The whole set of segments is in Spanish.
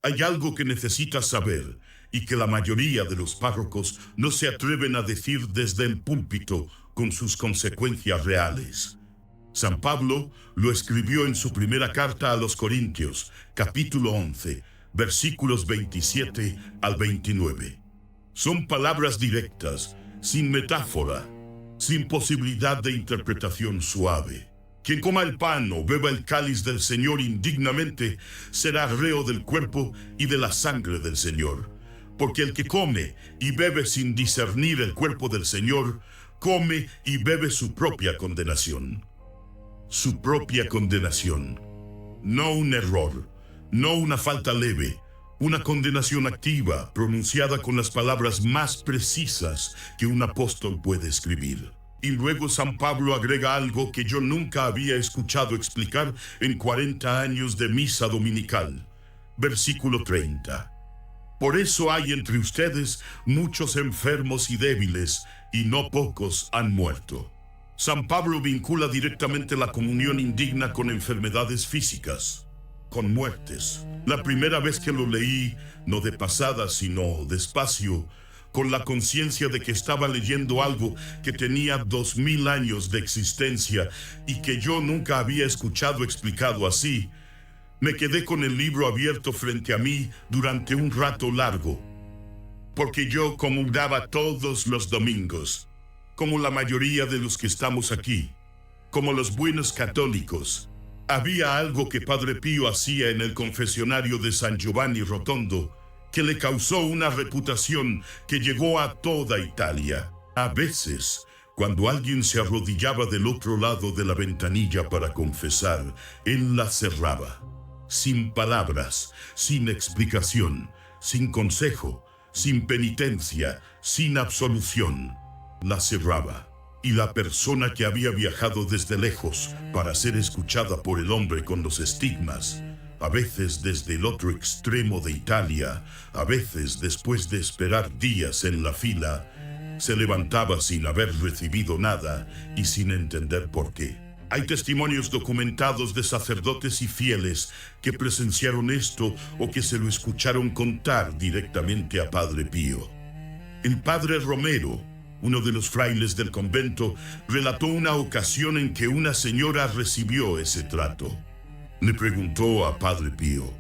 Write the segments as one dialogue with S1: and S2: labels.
S1: Hay algo que necesitas saber y que la mayoría de los párrocos no se atreven a decir desde el púlpito con sus consecuencias reales. San Pablo lo escribió en su primera carta a los Corintios, capítulo 11, versículos 27 al 29. Son palabras directas, sin metáfora, sin posibilidad de interpretación suave. Quien coma el pan o beba el cáliz del Señor indignamente será reo del cuerpo y de la sangre del Señor. Porque el que come y bebe sin discernir el cuerpo del Señor, come y bebe su propia condenación. Su propia condenación. No un error, no una falta leve, una condenación activa pronunciada con las palabras más precisas que un apóstol puede escribir. Y luego San Pablo agrega algo que yo nunca había escuchado explicar en 40 años de misa dominical. Versículo 30. Por eso hay entre ustedes muchos enfermos y débiles, y no pocos han muerto. San Pablo vincula directamente la comunión indigna con enfermedades físicas, con muertes. La primera vez que lo leí, no de pasada, sino despacio, con la conciencia de que estaba leyendo algo que tenía 2000 años de existencia y que yo nunca había escuchado explicado así, me quedé con el libro abierto frente a mí durante un rato largo, porque yo comulgaba todos los domingos, como la mayoría de los que estamos aquí, como los buenos católicos. Había algo que Padre Pío hacía en el confesionario de San Giovanni Rotondo, que le causó una reputación que llegó a toda Italia. A veces, cuando alguien se arrodillaba del otro lado de la ventanilla para confesar, él la cerraba, sin palabras, sin explicación, sin consejo, sin penitencia, sin absolución. La cerraba, y la persona que había viajado desde lejos para ser escuchada por el hombre con los estigmas, a veces desde el otro extremo de Italia, a veces después de esperar días en la fila, se levantaba sin haber recibido nada y sin entender por qué. Hay testimonios documentados de sacerdotes y fieles que presenciaron esto o que se lo escucharon contar directamente a Padre Pío. El Padre Romero, uno de los frailes del convento, relató una ocasión en que una señora recibió ese trato. Le preguntó a Padre Pío: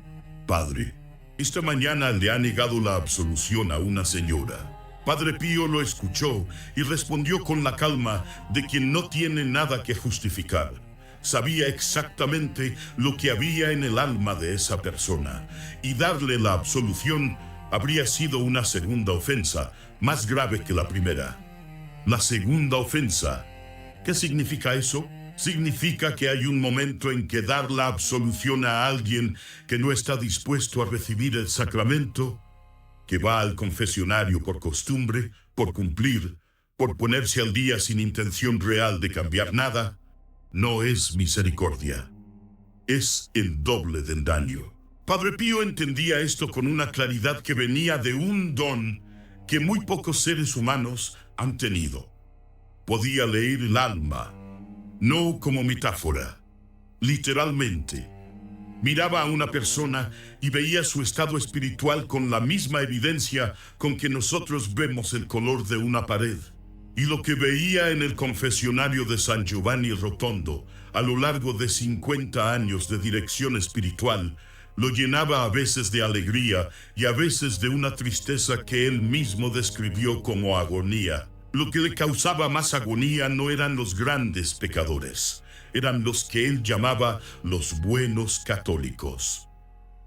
S1: Padre, esta mañana le ha negado la absolución a una señora. Padre Pío lo escuchó y respondió con la calma de quien no tiene nada que justificar. Sabía exactamente lo que había en el alma de esa persona, y darle la absolución habría sido una segunda ofensa, más grave que la primera. La segunda ofensa. ¿Qué significa eso? Significa que hay un momento en que dar la absolución a alguien que no está dispuesto a recibir el sacramento, que va al confesionario por costumbre, por cumplir, por ponerse al día sin intención real de cambiar nada, no es misericordia. Es el doble del daño. Padre Pío entendía esto con una claridad que venía de un don que muy pocos seres humanos han tenido. Podía leer el alma, no como metáfora, literalmente. Miraba a una persona y veía su estado espiritual con la misma evidencia con que nosotros vemos el color de una pared. Y lo que veía en el confesionario de San Giovanni Rotondo a lo largo de 50 años de dirección espiritual lo llenaba a veces de alegría y a veces de una tristeza que él mismo describió como agonía. Lo que le causaba más agonía no eran los grandes pecadores, eran los que él llamaba los buenos católicos.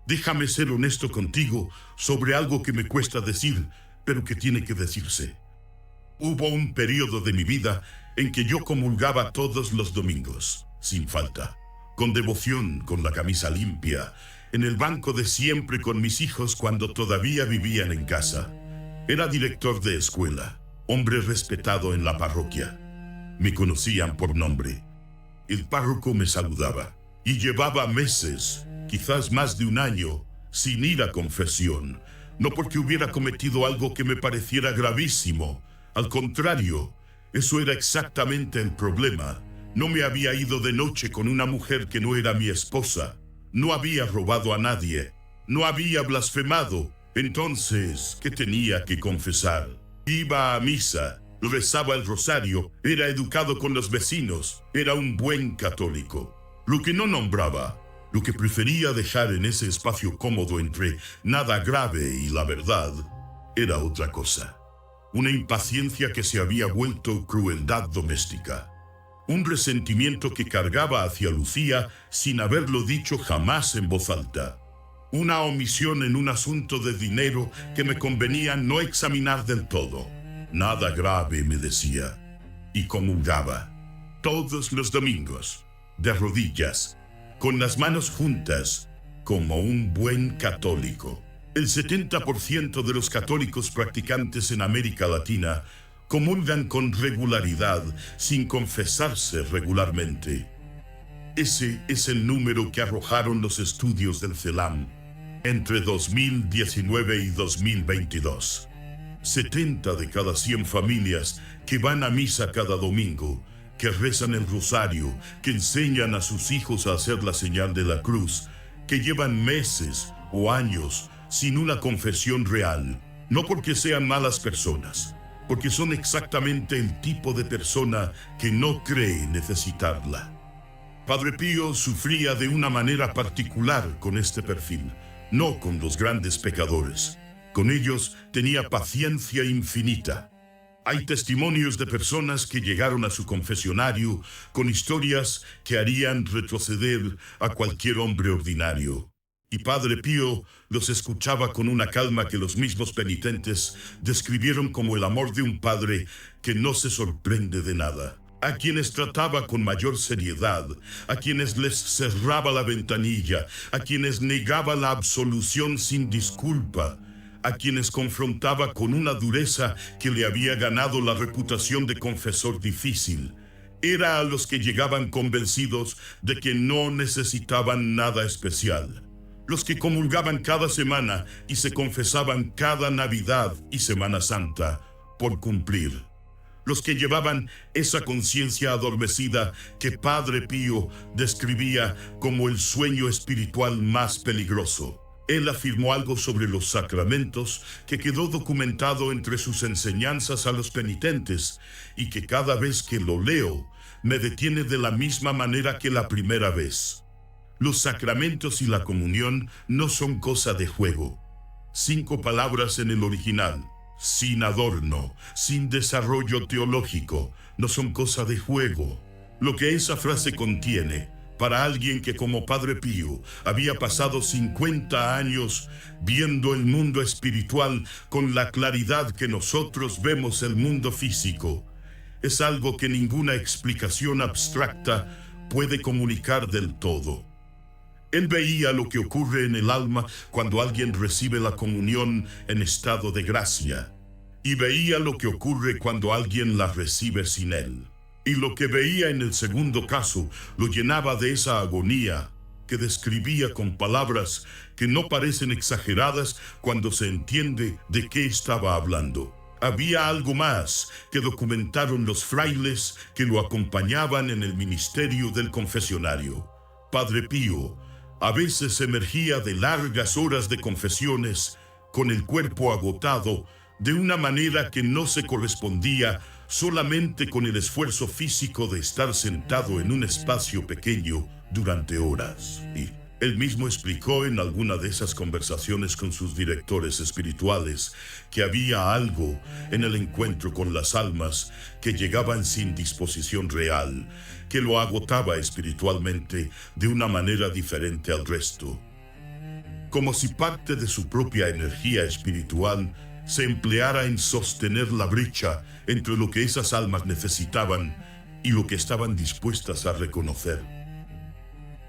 S1: Déjame ser honesto contigo sobre algo que me cuesta decir, pero que tiene que decirse. Hubo un periodo de mi vida en que yo comulgaba todos los domingos, sin falta, con devoción, con la camisa limpia, en el banco de siempre con mis hijos cuando todavía vivían en casa. Era director de escuela, hombre respetado en la parroquia. Me conocían por nombre. El párroco me saludaba y llevaba meses, quizás más de un año, sin ir a confesión, no porque hubiera cometido algo que me pareciera gravísimo. Al contrario, eso era exactamente el problema. No me había ido de noche con una mujer que no era mi esposa. No había robado a nadie. No había blasfemado. Entonces, ¿qué tenía que confesar? Iba a misa, rezaba el rosario, era educado con los vecinos, era un buen católico. Lo que no nombraba, lo que prefería dejar en ese espacio cómodo entre nada grave y la verdad, era otra cosa. Una impaciencia que se había vuelto crueldad doméstica. Un resentimiento que cargaba hacia Lucía sin haberlo dicho jamás en voz alta. Una omisión en un asunto de dinero que me convenía no examinar del todo. Nada grave, me decía, y comulgaba. Todos los domingos, de rodillas, con las manos juntas, como un buen católico. El 70% de los católicos practicantes en América Latina comulgan con regularidad, sin confesarse regularmente. Ese es el número que arrojaron los estudios del CELAM entre 2019 y 2022. 70 de cada 100 familias que van a misa cada domingo, que rezan el rosario, que enseñan a sus hijos a hacer la señal de la cruz, que llevan meses o años sin una confesión real, no porque sean malas personas, porque son exactamente el tipo de persona que no cree necesitarla. Padre Pío sufría de una manera particular con este perfil, no con los grandes pecadores. Con ellos tenía paciencia infinita. Hay testimonios de personas que llegaron a su confesionario con historias que harían retroceder a cualquier hombre ordinario. Y Padre Pío los escuchaba con una calma que los mismos penitentes describieron como el amor de un padre que no se sorprende de nada. A quienes trataba con mayor seriedad, a quienes les cerraba la ventanilla, a quienes negaba la absolución sin disculpa, a quienes confrontaba con una dureza que le había ganado la reputación de confesor difícil. Era a los que llegaban convencidos de que no necesitaban nada especial. Los que comulgaban cada semana y se confesaban cada Navidad y Semana Santa por cumplir. Los que llevaban esa conciencia adormecida que Padre Pío describía como el sueño espiritual más peligroso. Él afirmó algo sobre los sacramentos que quedó documentado entre sus enseñanzas a los penitentes y que cada vez que lo leo me detiene de la misma manera que la primera vez. Los sacramentos y la comunión no son cosa de juego. 5 palabras en el original, sin adorno, sin desarrollo teológico, no son cosa de juego. Lo que esa frase contiene, para alguien que como Padre Pío había pasado 50 años viendo el mundo espiritual con la claridad que nosotros vemos el mundo físico, es algo que ninguna explicación abstracta puede comunicar del todo. Él veía lo que ocurre en el alma cuando alguien recibe la comunión en estado de gracia, y veía lo que ocurre cuando alguien la recibe sin él. Y lo que veía en el segundo caso lo llenaba de esa agonía que describía con palabras que no parecen exageradas cuando se entiende de qué estaba hablando. Había algo más que documentaron los frailes que lo acompañaban en el ministerio del confesionario. Padre Pío a veces emergía de largas horas de confesiones con el cuerpo agotado de una manera que no se correspondía solamente con el esfuerzo físico de estar sentado en un espacio pequeño durante horas. Y él mismo explicó en alguna de esas conversaciones con sus directores espirituales que había algo en el encuentro con las almas que llegaban sin disposición real, que lo agotaba espiritualmente de una manera diferente al resto. Como si parte de su propia energía espiritual se empleara en sostener la brecha entre lo que esas almas necesitaban y lo que estaban dispuestas a reconocer.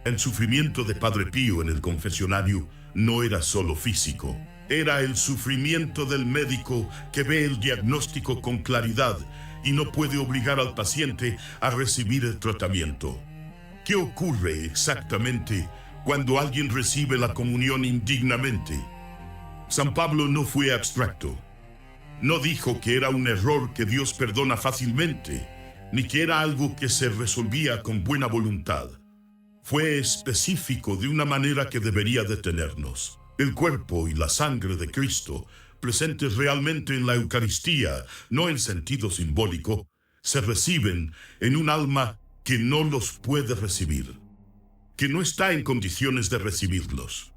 S1: El sufrimiento de Padre Pío en el confesionario no era solo físico, era el sufrimiento del médico que ve el diagnóstico con claridad y no puede obligar al paciente a recibir el tratamiento. ¿Qué ocurre exactamente cuando alguien recibe la comunión indignamente? San Pablo no fue abstracto. No dijo que era un error que Dios perdona fácilmente, ni que era algo que se resolvía con buena voluntad. Fue específico de una manera que debería detenernos. El cuerpo y la sangre de Cristo, presentes realmente en la Eucaristía, no en sentido simbólico, se reciben en un alma que no los puede recibir, que no está en condiciones de recibirlos.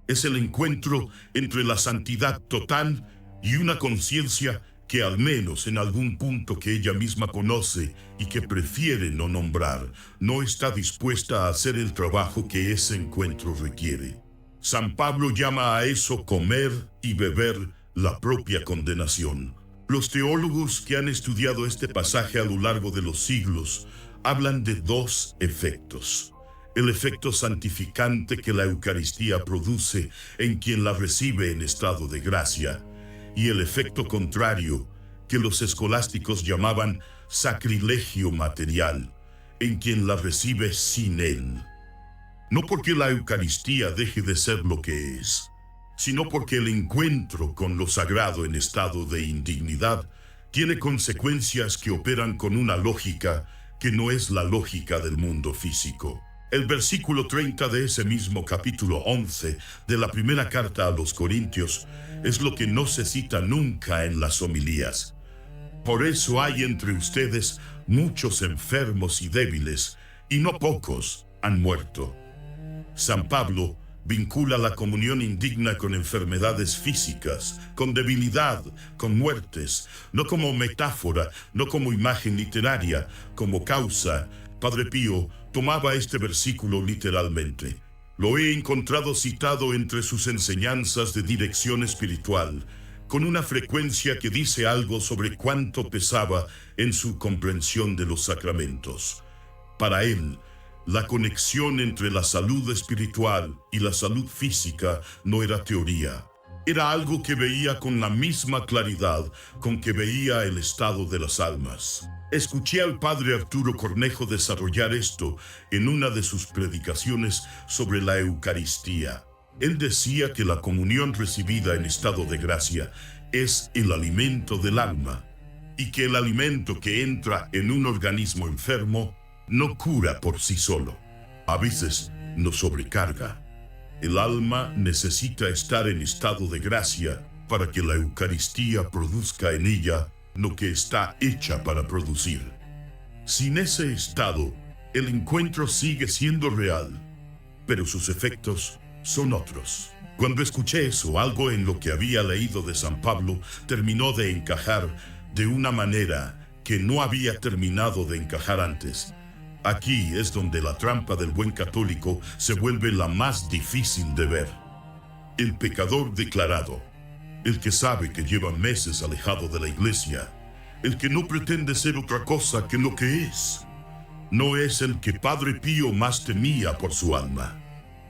S1: Es el encuentro entre la santidad total y una conciencia que al menos en algún punto que ella misma conoce y que prefiere no nombrar, no está dispuesta a hacer el trabajo que ese encuentro requiere. San Pablo llama a eso comer y beber la propia condenación. Los teólogos que han estudiado este pasaje a lo largo de los siglos hablan de dos efectos. El efecto santificante que la Eucaristía produce en quien la recibe en estado de gracia, y el efecto contrario que los escolásticos llamaban sacrilegio material, en quien la recibe sin él. No porque la Eucaristía deje de ser lo que es, sino porque el encuentro con lo sagrado en estado de indignidad tiene consecuencias que operan con una lógica que no es la lógica del mundo físico. El versículo 30 de ese mismo capítulo 11 de la primera carta a los Corintios es lo que no se cita nunca en las homilías. Por eso hay entre ustedes muchos enfermos y débiles, y no pocos han muerto. San Pablo vincula la comunión indigna con enfermedades físicas, con debilidad, con muertes, no como metáfora, no como imagen literaria, como causa. Padre Pío tomaba este versículo literalmente. Lo he encontrado citado entre sus enseñanzas de dirección espiritual, con una frecuencia que dice algo sobre cuánto pesaba en su comprensión de los sacramentos. Para él, la conexión entre la salud espiritual y la salud física no era teoría. Era algo que veía con la misma claridad con que veía el estado de las almas. Escuché al padre Arturo Cornejo desarrollar esto en una de sus predicaciones sobre la Eucaristía. Él decía que la comunión recibida en estado de gracia es el alimento del alma, y que el alimento que entra en un organismo enfermo no cura por sí solo. A veces nos sobrecarga. El alma necesita estar en estado de gracia para que la Eucaristía produzca en ella lo que está hecha para producir. Sin ese estado, el encuentro sigue siendo real, pero sus efectos son otros. Cuando escuché eso, algo en lo que había leído de San Pablo terminó de encajar de una manera que no había terminado de encajar antes. Aquí es donde la trampa del buen católico se vuelve la más difícil de ver. El pecador declarado, el que sabe que lleva meses alejado de la iglesia, el que no pretende ser otra cosa que lo que es, no es el que Padre Pío más temía por su alma.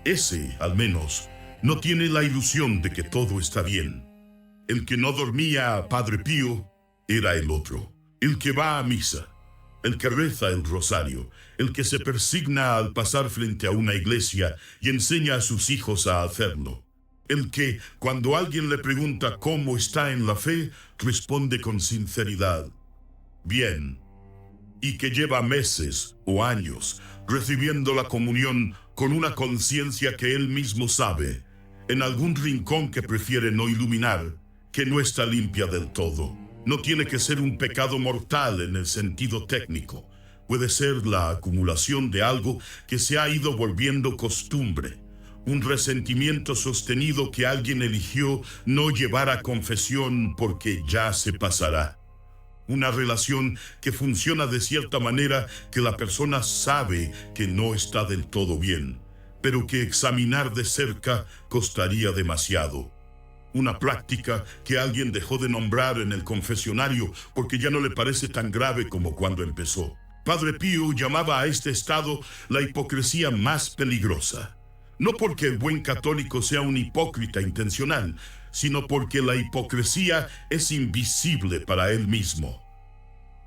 S1: Ese, al menos, no tiene la ilusión de que todo está bien. El que no dormía a Padre Pío era el otro, el que va a misa, el que reza el rosario, el que se persigna al pasar frente a una iglesia y enseña a sus hijos a hacerlo. El que, cuando alguien le pregunta cómo está en la fe, responde con sinceridad, bien, y que lleva meses o años recibiendo la comunión con una conciencia que él mismo sabe, en algún rincón que prefiere no iluminar, que no está limpia del todo. No tiene que ser un pecado mortal en el sentido técnico. Puede ser la acumulación de algo que se ha ido volviendo costumbre, un resentimiento sostenido que alguien eligió no llevar a confesión porque ya se pasará. Una relación que funciona de cierta manera que la persona sabe que no está del todo bien, pero que examinar de cerca costaría demasiado. Una práctica que alguien dejó de nombrar en el confesionario porque ya no le parece tan grave como cuando empezó. Padre Pío llamaba a este estado la hipocresía más peligrosa. No porque el buen católico sea un hipócrita intencional, sino porque la hipocresía es invisible para él mismo.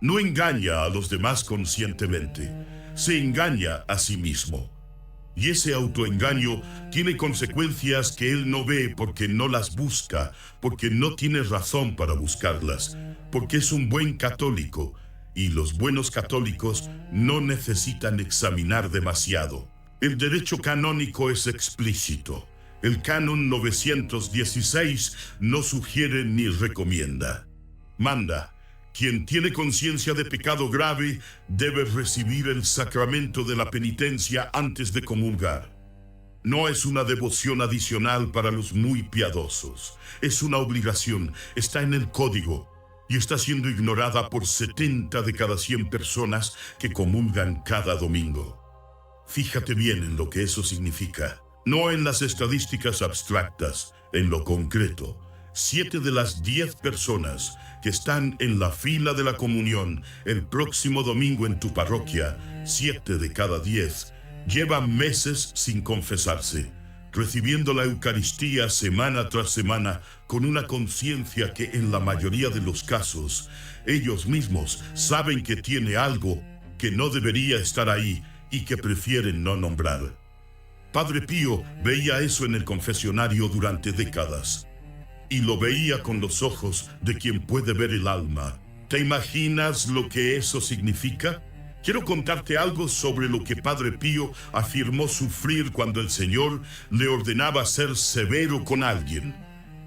S1: No engaña a los demás conscientemente, se engaña a sí mismo. Y ese autoengaño tiene consecuencias que él no ve porque no las busca, porque no tiene razón para buscarlas, porque es un buen católico, y los buenos católicos no necesitan examinar demasiado. El derecho canónico es explícito. El canon 916 no sugiere ni recomienda. Manda: quien tiene conciencia de pecado grave debe recibir el sacramento de la penitencia antes de comulgar. No es una devoción adicional para los muy piadosos. Es una obligación, está en el código y está siendo ignorada por 70 de cada 100 personas que comulgan cada domingo. Fíjate bien en lo que eso significa. No en las estadísticas abstractas, en lo concreto. 7 de las 10 personas que están en la fila de la comunión el próximo domingo en tu parroquia, 7 de cada 10, llevan meses sin confesarse, recibiendo la Eucaristía semana tras semana con una conciencia que en la mayoría de los casos ellos mismos saben que tiene algo que no debería estar ahí y que prefieren no nombrar. Padre Pío veía eso en el confesionario durante décadas. Y lo veía con los ojos de quien puede ver el alma. ¿Te imaginas lo que eso significa? Quiero contarte algo sobre lo que Padre Pío afirmó sufrir cuando el Señor le ordenaba ser severo con alguien.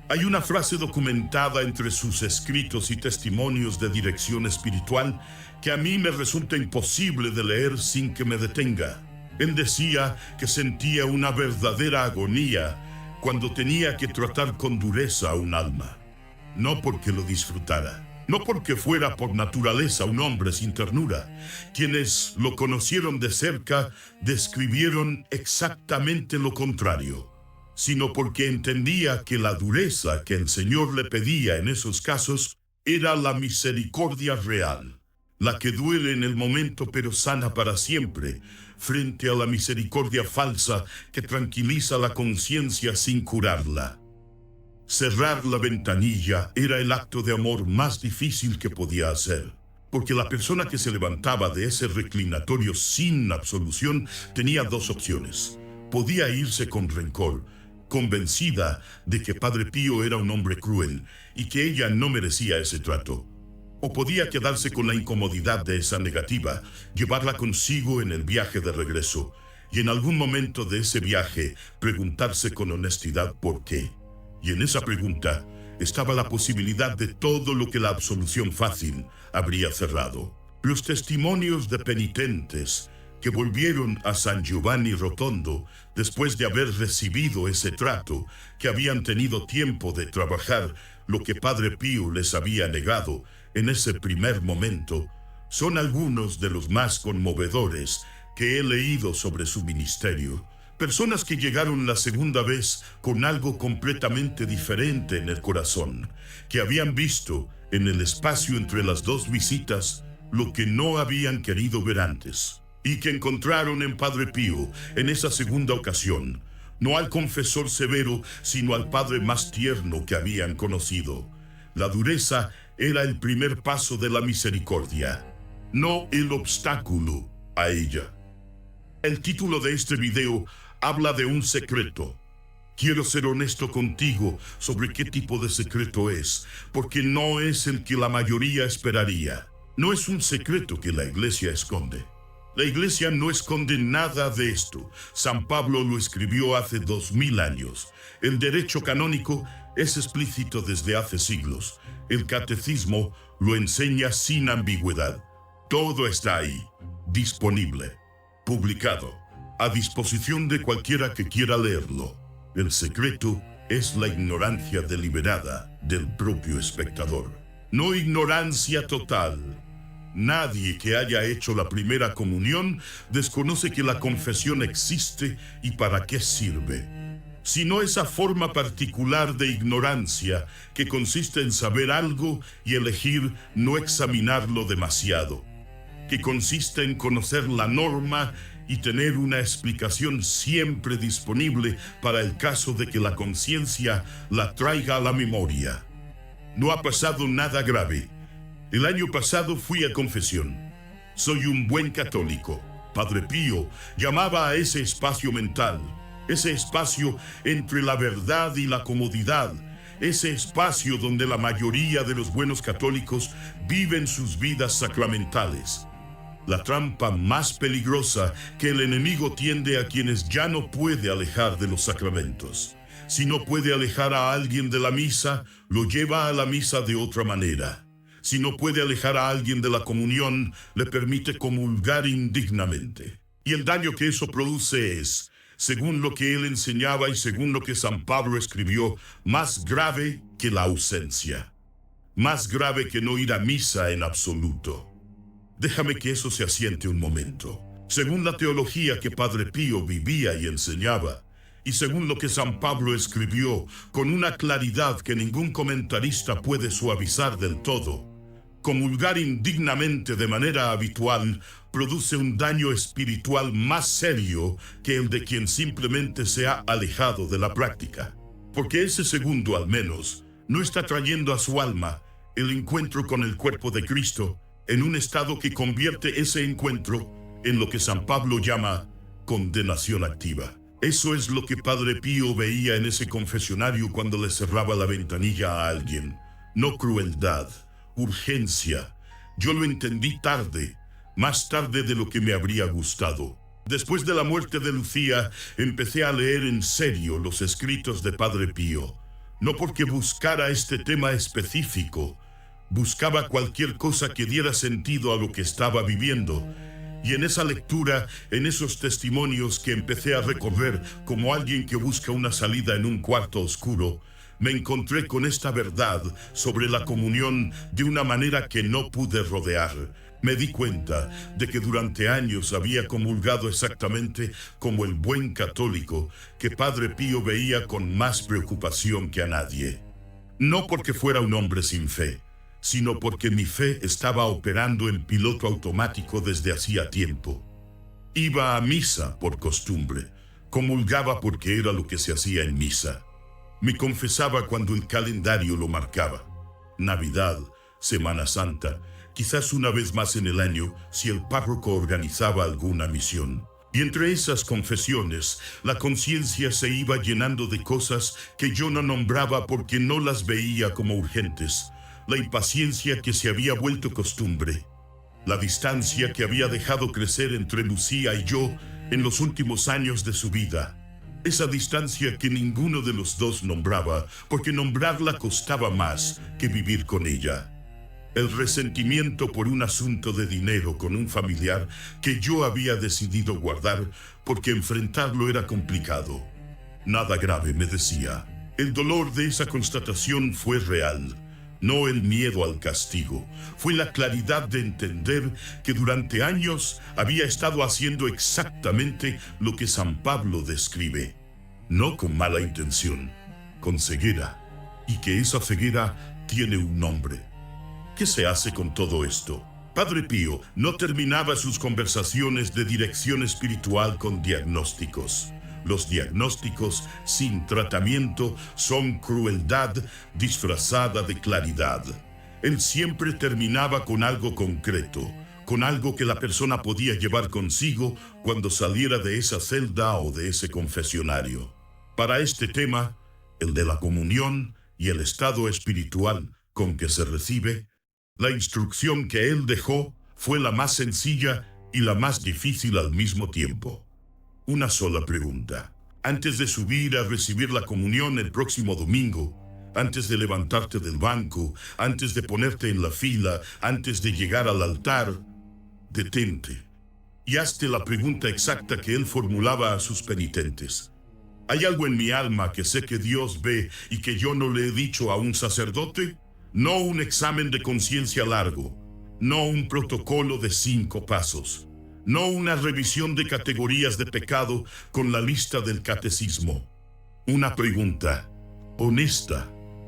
S1: Hay una frase documentada entre sus escritos y testimonios de dirección espiritual que a mí me resulta imposible de leer sin que me detenga. Él decía que sentía una verdadera agonía cuando tenía que tratar con dureza a un alma. No porque lo disfrutara, no porque fuera por naturaleza un hombre sin ternura. Quienes lo conocieron de cerca describieron exactamente lo contrario, sino porque entendía que la dureza que el Señor le pedía en esos casos era la misericordia real, la que duele en el momento pero sana para siempre, frente a la misericordia falsa que tranquiliza la conciencia sin curarla. Cerrar la ventanilla era el acto de amor más difícil que podía hacer, porque la persona que se levantaba de ese reclinatorio sin absolución tenía dos opciones. Podía irse con rencor, convencida de que Padre Pío era un hombre cruel y que ella no merecía ese trato. O podía quedarse con la incomodidad de esa negativa, llevarla consigo en el viaje de regreso, y en algún momento de ese viaje preguntarse con honestidad por qué. Y en esa pregunta estaba la posibilidad de todo lo que la absolución fácil habría cerrado. Los testimonios de penitentes que volvieron a San Giovanni Rotondo después de haber recibido ese trato, que habían tenido tiempo de trabajar lo que Padre Pío les había negado en ese primer momento, son algunos de los más conmovedores que he leído sobre su ministerio. Personas que llegaron la segunda vez con algo completamente diferente en el corazón, que habían visto en el espacio entre las dos visitas lo que no habían querido ver antes, y que encontraron en Padre Pío en esa segunda ocasión, no al confesor severo, sino al padre más tierno que habían conocido. La dureza era el primer paso de la misericordia, no el obstáculo a ella. El título de este video habla de un secreto. Quiero ser honesto contigo sobre qué tipo de secreto es, porque no es el que la mayoría esperaría. No es un secreto que la Iglesia esconde. La Iglesia no esconde nada de esto. San Pablo lo escribió hace 2000 años. El derecho canónico es explícito desde hace siglos. El catecismo lo enseña sin ambigüedad. Todo está ahí, disponible, publicado, a disposición de cualquiera que quiera leerlo. El secreto es la ignorancia deliberada del propio espectador. No ignorancia total. Nadie que haya hecho la primera comunión desconoce que la confesión existe y para qué sirve, sino esa forma particular de ignorancia que consiste en saber algo y elegir no examinarlo demasiado, que consiste en conocer la norma y tener una explicación siempre disponible para el caso de que la conciencia la traiga a la memoria. No ha pasado nada grave. El año pasado fui a confesión. Soy un buen católico. Padre Pío llamaba a ese espacio mental, ese espacio entre la verdad y la comodidad, ese espacio donde la mayoría de los buenos católicos viven sus vidas sacramentales. La trampa más peligrosa que el enemigo tiende a quienes ya no puede alejar de los sacramentos. Si no puede alejar a alguien de la misa, lo lleva a la misa de otra manera. Si no puede alejar a alguien de la comunión, le permite comulgar indignamente. Y el daño que eso produce es, según lo que él enseñaba y según lo que San Pablo escribió, más grave que la ausencia. Más grave que no ir a misa en absoluto. Déjame que eso se asiente un momento. Según la teología que Padre Pío vivía y enseñaba, y según lo que San Pablo escribió con una claridad que ningún comentarista puede suavizar del todo, comulgar indignamente de manera habitual produce un daño espiritual más serio que el de quien simplemente se ha alejado de la práctica. Porque ese segundo, al menos, no está trayendo a su alma el encuentro con el cuerpo de Cristo en un estado que convierte ese encuentro en lo que San Pablo llama condenación activa. Eso es lo que Padre Pío veía en ese confesionario cuando le cerraba la ventanilla a alguien. No crueldad, urgencia. Yo lo entendí tarde, más tarde de lo que me habría gustado. Después de la muerte de Lucía, empecé a leer en serio los escritos de Padre Pío. No porque buscara este tema específico, buscaba cualquier cosa que diera sentido a lo que estaba viviendo. Y en esa lectura, en esos testimonios que empecé a recorrer como alguien que busca una salida en un cuarto oscuro, me encontré con esta verdad sobre la comunión de una manera que no pude rodear. Me di cuenta de que durante años había comulgado exactamente como el buen católico que Padre Pío veía con más preocupación que a nadie. No porque fuera un hombre sin fe, sino porque mi fe estaba operando en piloto automático desde hacía tiempo. Iba a misa por costumbre, comulgaba porque era lo que se hacía en misa. Me confesaba cuando el calendario lo marcaba. Navidad, Semana Santa, quizás una vez más en el año si el párroco organizaba alguna misión. Y entre esas confesiones, la conciencia se iba llenando de cosas que yo no nombraba porque no las veía como urgentes. La impaciencia que se había vuelto costumbre, la distancia que había dejado crecer entre Lucía y yo en los últimos años de su vida, esa distancia que ninguno de los dos nombraba, porque nombrarla costaba más que vivir con ella. El resentimiento por un asunto de dinero con un familiar que yo había decidido guardar porque enfrentarlo era complicado. Nada grave, me decía. El dolor de esa constatación fue real. No el miedo al castigo, fue la claridad de entender que durante años había estado haciendo exactamente lo que San Pablo describe. No con mala intención, con ceguera, y que esa ceguera tiene un nombre. ¿Qué se hace con todo esto? Padre Pío no terminaba sus conversaciones de dirección espiritual con diagnósticos. Los diagnósticos sin tratamiento son crueldad disfrazada de claridad. Él siempre terminaba con algo concreto, con algo que la persona podía llevar consigo cuando saliera de esa celda o de ese confesionario. Para este tema, el de la comunión y el estado espiritual con que se recibe, la instrucción que él dejó fue la más sencilla y la más difícil al mismo tiempo. Una sola pregunta. Antes de subir a recibir la comunión el próximo domingo, antes de levantarte del banco, antes de ponerte en la fila, antes de llegar al altar, detente y hazte la pregunta exacta que él formulaba a sus penitentes. ¿Hay algo en mi alma que sé que Dios ve y que yo no le he dicho a un sacerdote? No un examen de conciencia largo, no un protocolo de 5 pasos. No una revisión de categorías de pecado con la lista del catecismo. Una pregunta, honesta,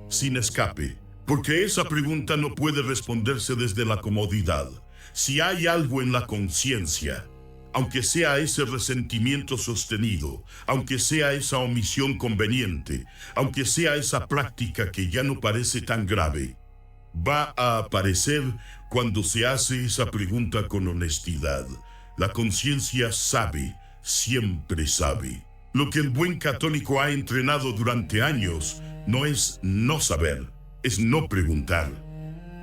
S1: sin escape, porque esa pregunta no puede responderse desde la comodidad. Si hay algo en la conciencia, aunque sea ese resentimiento sostenido, aunque sea esa omisión conveniente, aunque sea esa práctica que ya no parece tan grave, va a aparecer cuando se hace esa pregunta con honestidad. La conciencia sabe, siempre sabe. Lo que el buen católico ha entrenado durante años no es no saber, es no preguntar.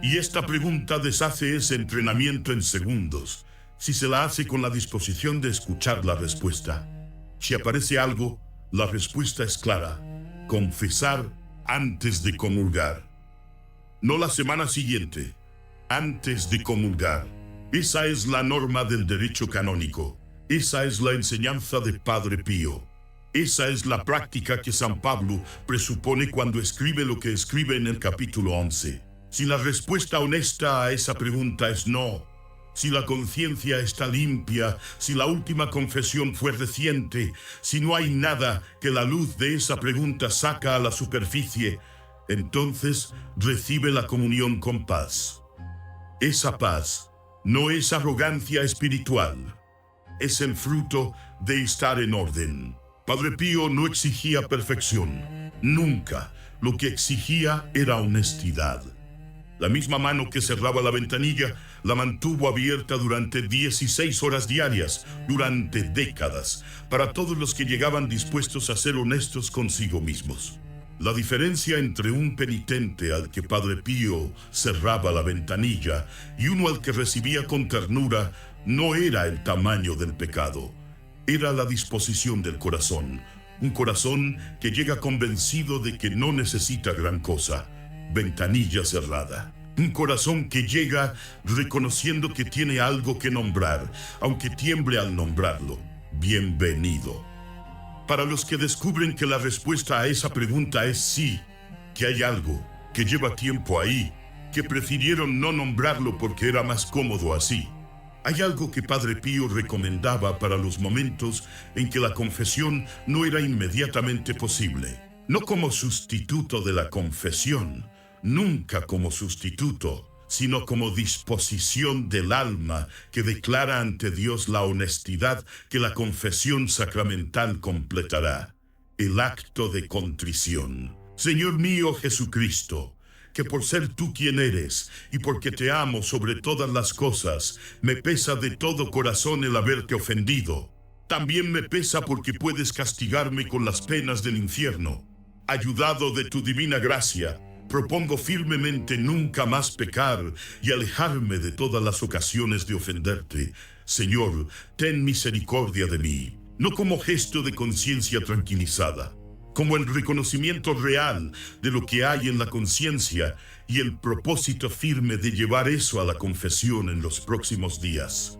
S1: Y esta pregunta deshace ese entrenamiento en segundos, si se la hace con la disposición de escuchar la respuesta. Si aparece algo, la respuesta es clara, confesar antes de comulgar. No la semana siguiente, antes de comulgar. Esa es la norma del derecho canónico. Esa es la enseñanza de Padre Pío. Esa es la práctica que San Pablo presupone cuando escribe lo que escribe en el capítulo 11. Si la respuesta honesta a esa pregunta es no, si la conciencia está limpia, si la última confesión fue reciente, si no hay nada que la luz de esa pregunta saca a la superficie, entonces recibe la comunión con paz. Esa paz no es arrogancia espiritual, es el fruto de estar en orden. Padre Pío no exigía perfección, nunca. Lo que exigía era honestidad. La misma mano que cerraba la ventanilla la mantuvo abierta durante 16 horas diarias, durante décadas, para todos los que llegaban dispuestos a ser honestos consigo mismos. La diferencia entre un penitente al que Padre Pío cerraba la ventanilla y uno al que recibía con ternura no era el tamaño del pecado, era la disposición del corazón. Un corazón que llega convencido de que no necesita gran cosa. Ventanilla cerrada. Un corazón que llega reconociendo que tiene algo que nombrar, aunque tiemble al nombrarlo. Bienvenido. Para los que descubren que la respuesta a esa pregunta es sí, que hay algo, que lleva tiempo ahí, que prefirieron no nombrarlo porque era más cómodo así. Hay algo que Padre Pío recomendaba para los momentos en que la confesión no era inmediatamente posible. No como sustituto de la confesión, nunca como sustituto, sino como disposición del alma que declara ante Dios la honestidad que la confesión sacramental completará. El acto de contrición. Señor mío Jesucristo, que por ser tú quien eres y porque te amo sobre todas las cosas, me pesa de todo corazón el haberte ofendido. También me pesa porque puedes castigarme con las penas del infierno. Ayudado de tu divina gracia, propongo firmemente nunca más pecar y alejarme de todas las ocasiones de ofenderte. Señor, ten misericordia de mí, no como gesto de conciencia tranquilizada, como el reconocimiento real de lo que hay en la conciencia y el propósito firme de llevar eso a la confesión en los próximos días.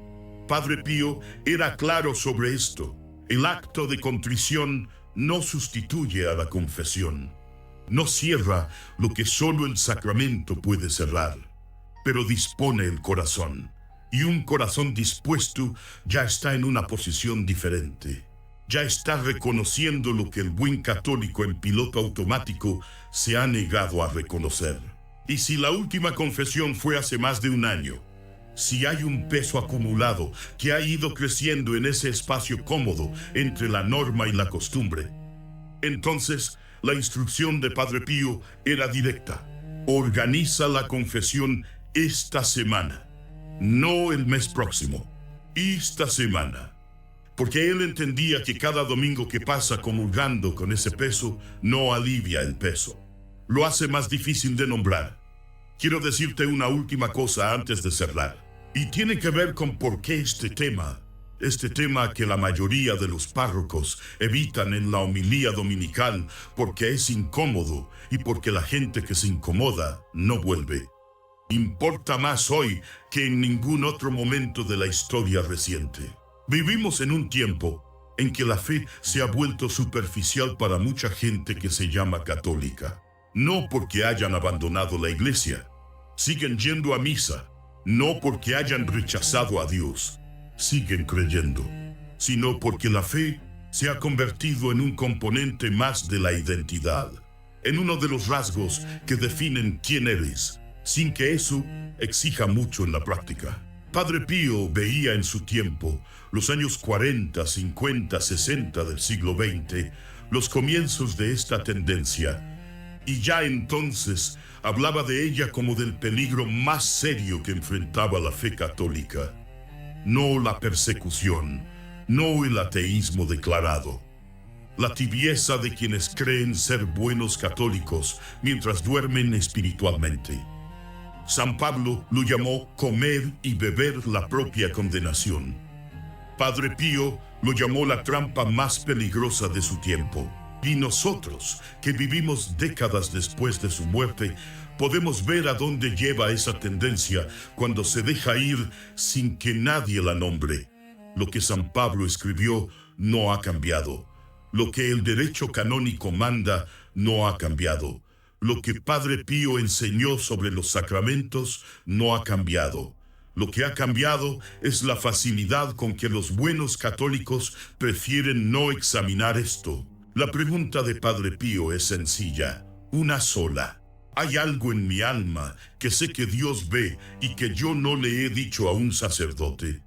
S1: Padre Pío era claro sobre esto. El acto de contrición no sustituye a la confesión. No cierra lo que solo el sacramento puede cerrar, pero dispone el corazón. Y un corazón dispuesto ya está en una posición diferente. Ya está reconociendo lo que el buen católico en piloto automático se ha negado a reconocer. Y si la última confesión fue hace más de un año, si hay un peso acumulado que ha ido creciendo en ese espacio cómodo entre la norma y la costumbre, entonces la instrucción de Padre Pío era directa. Organiza la confesión esta semana, no el mes próximo, esta semana. Porque él entendía que cada domingo que pasa comulgando con ese peso no alivia el peso. Lo hace más difícil de nombrar. Quiero decirte una última cosa antes de cerrar. Y tiene que ver con por qué este tema que la mayoría de los párrocos evitan en la homilía dominical porque es incómodo y porque la gente que se incomoda no vuelve. Importa más hoy que en ningún otro momento de la historia reciente. Vivimos en un tiempo en que la fe se ha vuelto superficial para mucha gente que se llama católica. No porque hayan abandonado la iglesia, siguen yendo a misa. No porque hayan rechazado a Dios, siguen creyendo, sino porque la fe se ha convertido en un componente más de la identidad, en uno de los rasgos que definen quién eres, sin que eso exija mucho en la práctica. Padre Pío veía en su tiempo, los años 40, 50, 60 del siglo XX, los comienzos de esta tendencia, y ya entonces hablaba de ella como del peligro más serio que enfrentaba la fe católica. No la persecución, no el ateísmo declarado, la tibieza de quienes creen ser buenos católicos mientras duermen espiritualmente. San Pablo lo llamó comer y beber la propia condenación. Padre Pío lo llamó la trampa más peligrosa de su tiempo. Y nosotros, que vivimos décadas después de su muerte, podemos ver a dónde lleva esa tendencia cuando se deja ir sin que nadie la nombre. Lo que San Pablo escribió no ha cambiado. Lo que el derecho canónico manda no ha cambiado. Lo que Padre Pío enseñó sobre los sacramentos no ha cambiado. Lo que ha cambiado es la facilidad con que los buenos católicos prefieren no examinar esto. La pregunta de Padre Pío es sencilla, una sola. ¿Hay algo en mi alma que sé que Dios ve y que yo no le he dicho a un sacerdote?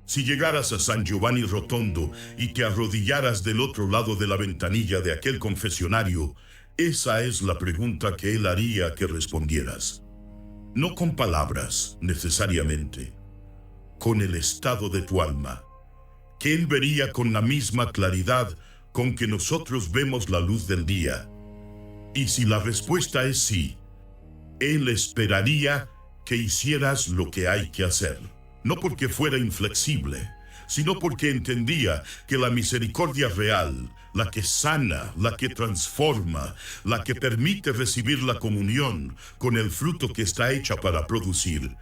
S1: Si llegaras a San Giovanni Rotondo y te arrodillaras del otro lado de la ventanilla de aquel confesionario, esa es la pregunta que él haría que respondieras. No con palabras, necesariamente, con el estado de tu alma, que él vería con la misma claridad con que nosotros vemos la luz del día. Y si la respuesta es sí, él esperaría que hicieras lo que hay que hacer. No porque fuera inflexible, sino porque entendía que la misericordia real, la que sana, la que transforma, la que permite recibir la comunión con el fruto que está hecha para producir,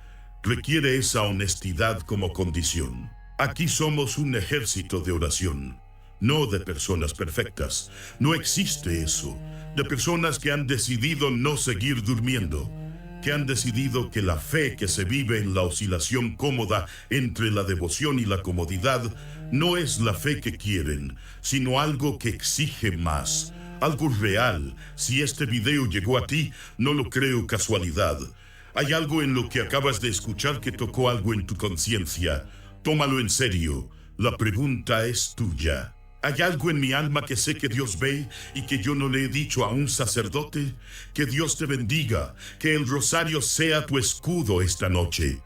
S1: requiere esa honestidad como condición. Aquí somos un ejército de oración, no de personas perfectas. No existe eso, de personas que han decidido no seguir durmiendo, que han decidido que la fe que se vive en la oscilación cómoda entre la devoción y la comodidad no es la fe que quieren, sino algo que exige más, algo real. Si este video llegó a ti, no lo creo casualidad. Hay algo en lo que acabas de escuchar que tocó algo en tu conciencia. Tómalo en serio. La pregunta es tuya. ¿Hay algo en mi alma que sé que Dios ve y que yo no le he dicho a un sacerdote? Que Dios te bendiga, que el rosario sea tu escudo esta noche.